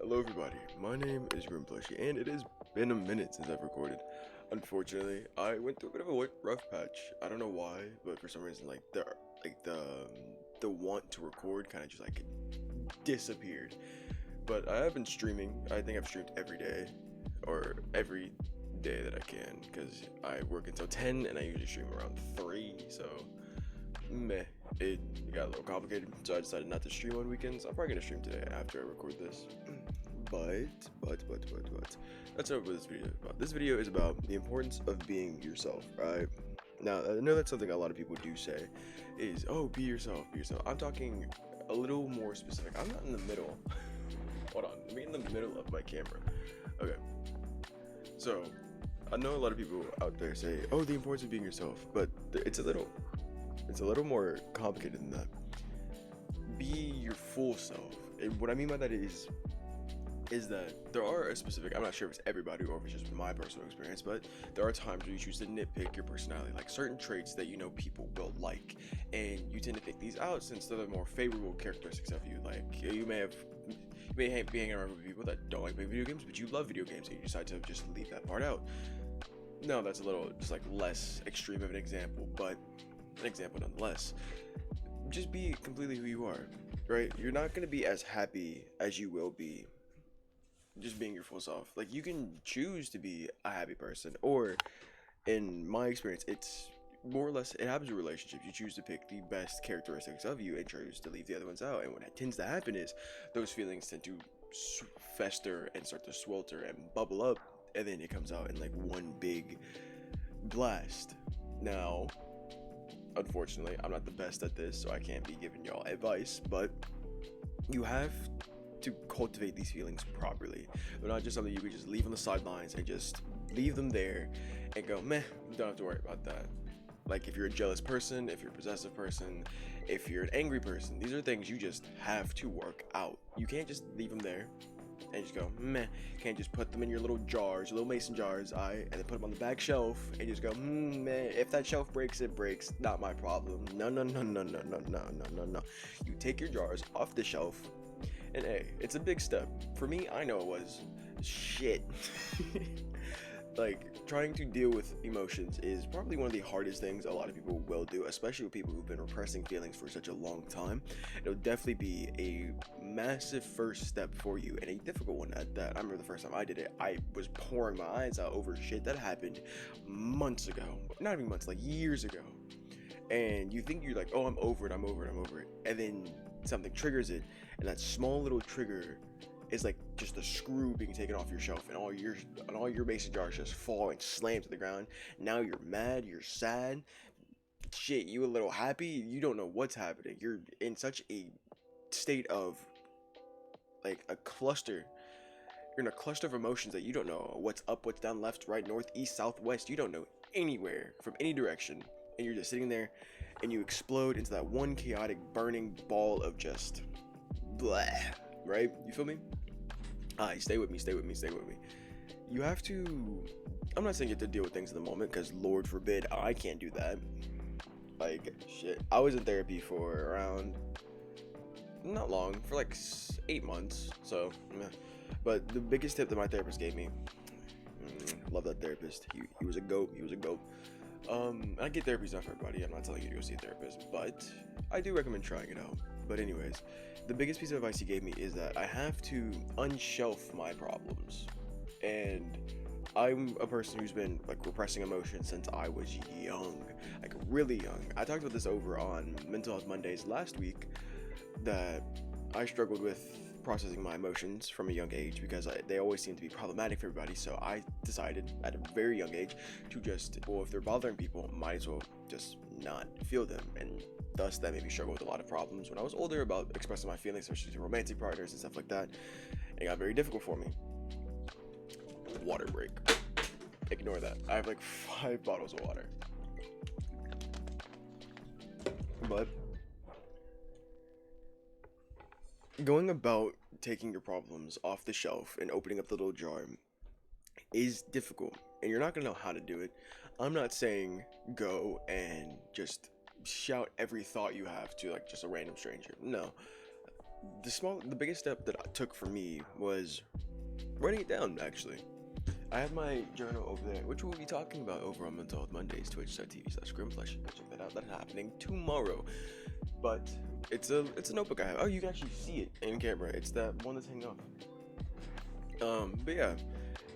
Hello everybody, my name is GrimPlushy, and it has been a minute since I've recorded. Unfortunately, I went through a bit of a rough patch. I don't know why, but for some reason, the want to record kind of just like disappeared. But I have been streaming. I think I've streamed every day, or every day that I can, because I work until 10 and I usually stream around 3. So meh, it got a little complicated, so I decided not to stream on weekends. I'm probably gonna stream today after I record this. But, that's not what this video is about. This video is about the importance of being yourself, right? Now, I know that's something a lot of people do say, is, oh, be yourself, be yourself. I'm talking a little more specific. I'm not in the middle. Hold on, let me in the middle of my camera. Okay, so, I know a lot of people out there say, oh, the importance of being yourself, but it's a little more complicated than that. Be your full self. And what I mean by that is that there are a specific, I'm not sure if it's everybody or if it's just my personal experience, but there are times where you choose to nitpick your personality, like certain traits that you know people will like, and you tend to pick these out since they're the more favorable characteristics of you. Like you may be hanging around with people that don't like playing video games, but you love video games and you decide to just leave that part out. No, that's a little just like less extreme of an example, but an example nonetheless. Just be completely who you are, right? You're not going to be as happy as you will be just being your full self. Like, you can choose to be a happy person, or in my experience, it's more or less, it happens in relationships. You choose to pick the best characteristics of you and choose to leave the other ones out, and what tends to happen is those feelings tend to fester and start to swelter and bubble up, and then it comes out in like one big blast. Now, unfortunately, I'm not the best at this, so I can't be giving y'all advice, but you have to cultivate these feelings properly. They're not just something you can just leave on the sidelines and just leave them there and go, meh, don't have to worry about that. Like if you're a jealous person, if you're a possessive person, if you're an angry person, these are things you just have to work out. You can't just leave them there and just go, meh. You can't just put them in your little jars, your little mason jars, and then put them on the back shelf and just go, meh. If that shelf breaks, it breaks. Not my problem. No. You take your jars off the shelf. And hey, it's a big step. For me, I know it was shit. Like, trying to deal with emotions is probably one of the hardest things a lot of people will do, especially with people who've been repressing feelings for such a long time. It'll definitely be a massive first step for you, and a difficult one at that. I remember the first time I did it, I was pouring my eyes out over shit that happened months ago. Not even months, like years ago. And you think you're like, oh, I'm over it. And then something triggers it, and that small little trigger is like just a screw being taken off your shelf, and all your mason jars just fall and slam to the ground. Now you're mad, you're sad, shit, you a little happy, you don't know what's happening. You're in such a state of like a cluster. You're in a cluster of emotions that you don't know what's up, what's down, left, right, north, east, south, west. You don't know anywhere from any direction, and you're just sitting there and you explode into that one chaotic burning ball of just blah, right? You feel me? Alright, stay with me. You have to, I'm not saying you have to deal with things in the moment, because Lord forbid I can't do that. Like, shit, I was in therapy for around, not long, for like 8 months, so meh. But the biggest tip that my therapist gave me, love that therapist, he was a goat. I get therapy's not for everybody. I'm not telling you to go see a therapist, but I do recommend trying it out. But anyways, the biggest piece of advice he gave me is that I have to unshelf my problems. And I'm a person who's been like repressing emotions since I was young, like really young. I talked about this over on Mental Health Mondays last week, that I struggled with processing my emotions from a young age, because they always seem to be problematic for everybody. So I decided at a very young age to just, well, if they're bothering people, might as well just not feel them, and thus that made me struggle with a lot of problems when I was older about expressing my feelings, especially to romantic partners and stuff like that. It got very difficult for me. Water break. Ignore that. I have like 5 bottles of water. But going about taking your problems off the shelf and opening up the little jar is difficult, and you're not gonna know how to do it. I'm not saying go and just shout every thought you have to like just a random stranger. No, the biggest step that I took for me was writing it down. Actually, I have my journal over there, which we'll be talking about over on Mental Health Mondays, twitch.tv/GrimPlushy. Go check that out. That's happening tomorrow. But it's a notebook I have. Oh, you can actually see it in camera. It's that one that's hanging off. But yeah,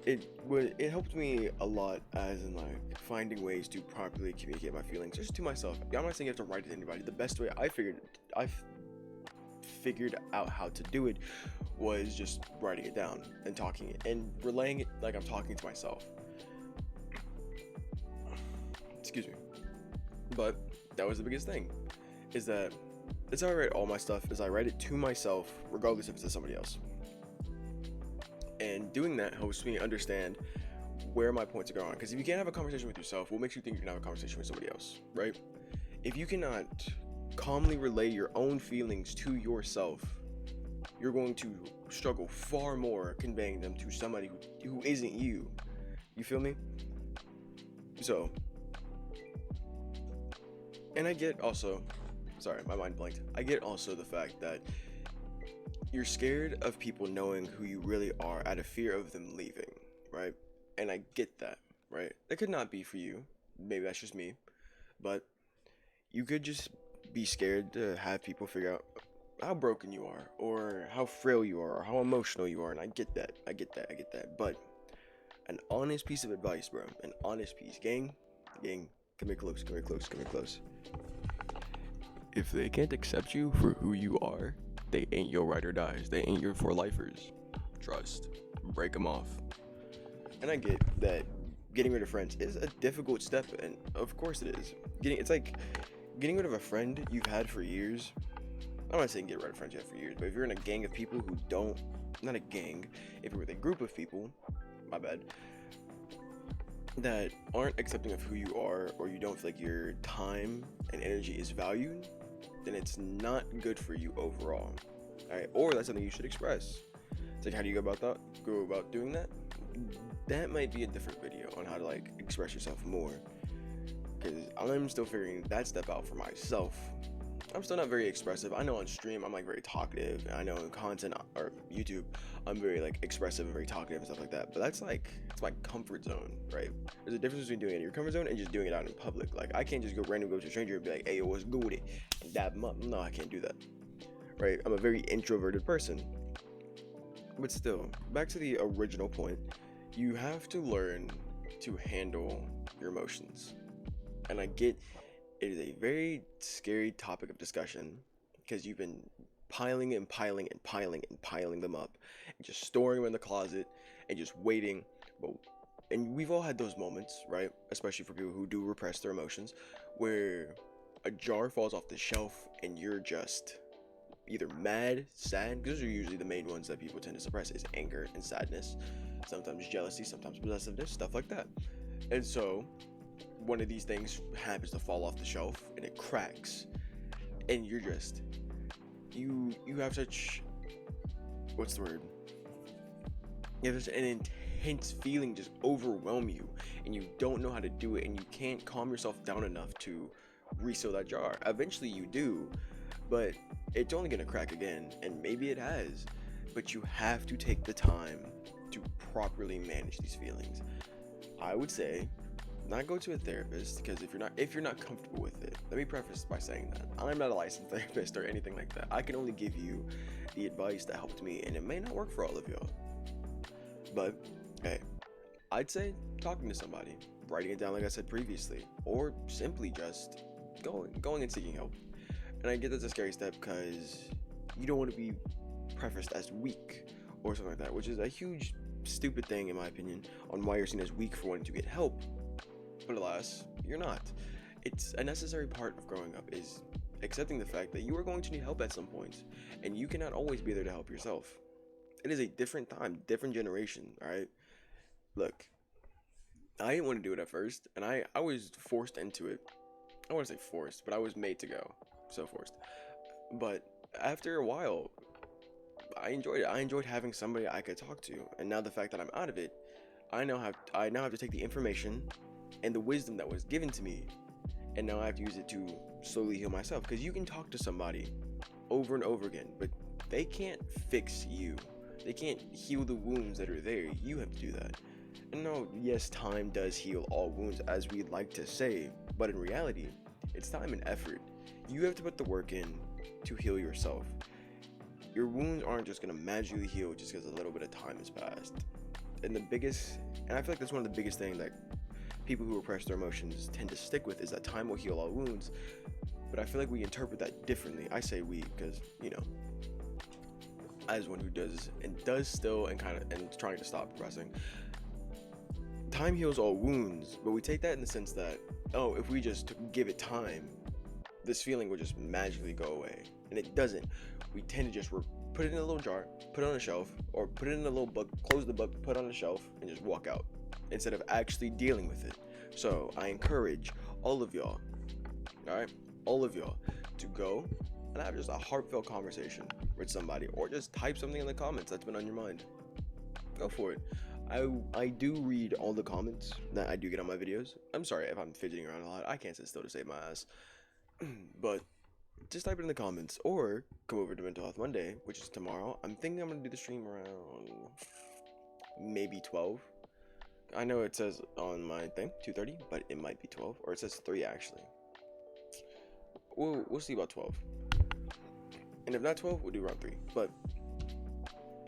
it helped me a lot, as in like finding ways to properly communicate my feelings just to myself. I'm not saying you have to write it to anybody. The best way I figured out how to do it was just writing it down and talking it and relaying it like I'm talking to myself. Excuse me. But that was the biggest thing, is that it's how I write all my stuff, is I write it to myself regardless if it's to somebody else. And doing that helps me understand where my points are going. Because if you can't have a conversation with yourself, what makes you think you can have a conversation with somebody else, right? If you cannot calmly relay your own feelings to yourself, you're going to struggle far more conveying them to somebody who isn't you. You feel me? So, and I get also, sorry, my mind blanked. I get also the fact that you're scared of people knowing who you really are out of fear of them leaving, right? And I get that, right? That could not be for you. Maybe that's just me. But you could just be scared to have people figure out how broken you are, or how frail you are, or how emotional you are. And I get that. But an honest piece of advice, bro. An honest piece. Gang, come here close. If they can't accept you for who you are, they ain't your ride or dies. They ain't your for lifers. Trust. Break them off. And I get that getting rid of friends is a difficult step, and of course it is. It's like getting rid of a friend you've had for years. I'm not saying get rid of friends you had for years, but if you're in a gang of people who don't, not a gang, if you're with a group of people, my bad, that aren't accepting of who you are, or you don't feel like your time and energy is valued, then it's not good for you overall. Alright, or that's something you should express. It's like, how do you go about doing that? That might be a different video on how to like express yourself more, because I'm still figuring that step out for myself. I'm still not very expressive. I know on stream I'm like very talkative, and I know in content or YouTube I'm very like expressive and very talkative and stuff like that. But that's like, it's my comfort zone, right? There's a difference between doing it in your comfort zone and just doing it out in public. Like I can't just go to a stranger and be like, hey, yo, what's good with it? And dab them up. No, I can't do that, right? I'm a very introverted person. But still, back to the original point, you have to learn to handle your emotions. And I get it is a very scary topic of discussion, because you've been piling them up and just storing them in the closet and just waiting. And we've all had those moments, right? Especially for people who do repress their emotions, where a jar falls off the shelf and you're just either mad, sad, because those are usually the main ones that people tend to suppress, is anger and sadness, sometimes jealousy, sometimes possessiveness, stuff like that. And so one of these things happens to fall off the shelf and it cracks, and you're just, you have such, what's the word? You have such an intense feeling just overwhelm you, and you don't know how to do it, and you can't calm yourself down enough to reseal that jar. Eventually you do, but it's only gonna crack again, and maybe it has, but you have to take the time to properly manage these feelings. I would say not go to a therapist, because if you're not comfortable with it, let me preface by saying that I'm not a licensed therapist or anything like that. I can only give you the advice that helped me, and it may not work for all of y'all. But hey, I'd say talking to somebody, writing it down like I said previously, or simply just going and seeking help. And I get that's a scary step, because you don't want to be prefaced as weak or something like that, which is a huge stupid thing in my opinion on why you're seen as weak for wanting to get help. But alas, you're not. It's a necessary part of growing up, is accepting the fact that you are going to need help at some point, and you cannot always be there to help yourself. It is a different time, different generation, alright? Look, I didn't want to do it at first, and I was forced into it. I want to say forced, but I was made to go. So forced. But after a while, I enjoyed it. I enjoyed having somebody I could talk to, and now the fact that I'm out of it, I now have to take the information and the wisdom that was given to me, and now I have to use it to slowly heal myself. Because you can talk to somebody over and over again, but They can't fix you. They can't heal the wounds that are there. You have to do that. And no, yes, time does heal all wounds, as we'd like to say, but in reality, it's time and effort. You have to put the work in to heal yourself. Your wounds aren't just gonna magically heal just because a little bit of time has passed. And I feel like that's one of the biggest things that people who repress their emotions tend to stick with, is that time will heal all wounds. But I feel like we interpret that differently. I say we because, as one who does still and trying to stop repressing, time heals all wounds, but we take that in the sense that, oh, if we just give it time, this feeling will just magically go away. And it doesn't. We tend to just put it in a little jar, put it on a shelf, or put it in a little book, close the book, put it on the shelf, and just walk out, instead of actually dealing with it. So I encourage all of y'all, to go and have just a heartfelt conversation with somebody, or just type something in the comments that's been on your mind. Go for it. I do read all the comments that I do get on my videos. I'm sorry if I'm fidgeting around a lot. I can't sit still to save my ass. But just type it in the comments, or come over to Mental Health Monday, which is tomorrow. I'm thinking I'm gonna do the stream around maybe 12. I know it says on my thing 2:30, but it might be 12, or it says 3 actually. We'll see about 12. And if not 12, we'll do around 3. But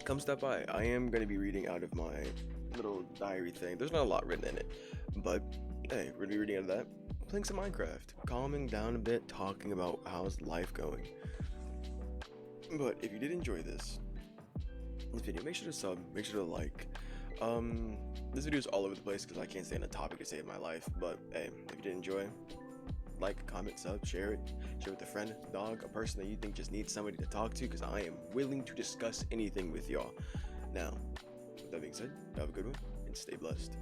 come stop by. I am going to be reading out of my little diary thing. There's not a lot written in it, but hey, we're going to be reading out of that. Playing some Minecraft, calming down a bit, talking about how's life going. But if you did enjoy this video, make sure to sub, make sure to like. This video is all over the place because I can't stay on a topic to save my life. But hey, if you did enjoy, like, comment, sub, share it with a friend, dog, a person that you think just needs somebody to talk to, because I am willing to discuss anything with y'all. Now, with that being said, have a good one and stay blessed.